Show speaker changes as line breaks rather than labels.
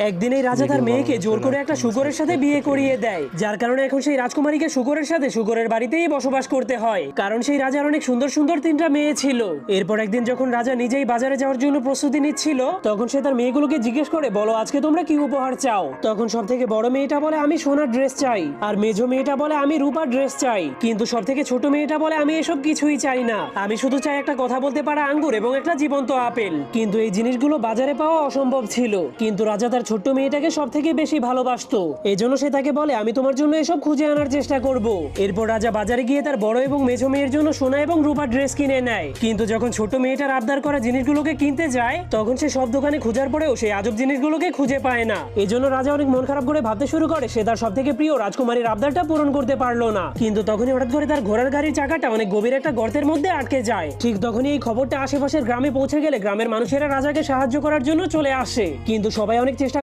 একদিন এই রাজা তার মেয়েকে জোর করে একটা শূকরের সাথে বিয়ে করিয়ে দেয়, যার কারণে এখন সেই রাজকুমারীকে শূকরের সাথে শূকরের বাড়িতেই বসবাস করতে হয়, কারণ সেই রাজার অনেক সুন্দর সুন্দর তিনটা মেয়ে ছিল। এরপর একদিন যখন রাজা নিজেই বাজারে যাওয়ার জন্য প্রস্তুতি নিচ্ছিল, তখন সে তার মেয়েগুলোকে জিজ্ঞেস করে, বলো আজকে তোমরা কি উপহার চাও? তখন সব থেকে বড় মেয়েটা বলে, আমি সোনার ড্রেস চাই। আর মেজো মেয়েটা বলে, আমি রূপার ড্রেস চাই। কিন্তু সব থেকে ছোট মেয়েটা বলে, আমি এসব কিছুই চাই না, আমি শুধু চাই একটা কথা বলতে পারা আঙ্গুর এবং একটা জীবন্ত আপেল। কিন্তু এই জিনিসগুলো বাজারে পাওয়া অসম্ভব ছিল। কিন্তু রাজা তার ছোট্ট মেয়েটাকে সব থেকে বেশি ভালোবাসতো, এজন্য সে তাকে বলে, আমি তোমার জন্য এসব খুঁজে আনার চেষ্টা করব। এরপর রাজা বাজারে গিয়ে তার বড় এবং মেজো মেয়ের জন্য সোনা এবং রূপার ড্রেস কিনে নেয়। কিন্তু যখন ছোট মেয়েটার আবদার করা জিনিসগুলোকে কিনতে যায়, তখন সে সব দোকানে খোঁজার পরেও সেই আজব জিনিসগুলোকে খুঁজে পায় না। এজন্য রাজা অনেক মন খারাপ করে ভাবতে শুরু করে সে তার সব থেকে প্রিয় রাজকুমারীর আবদারটা পূরণ করতে পারলো না। কিন্তু তখনই হঠাৎ করে তার ঘোড়ার গাড়ির চাকাটা অনেক গভীর একটা গর্তের মধ্যে আটকে যায়। ঠিক তখনই এই খবরটা আশেপাশের গ্রামে পৌঁছে গেলে গ্রামের মানুষেরা রাজাকে সাহায্য করার জন্য চলে আসে। কিন্তু সবাই অনেক চেষ্টা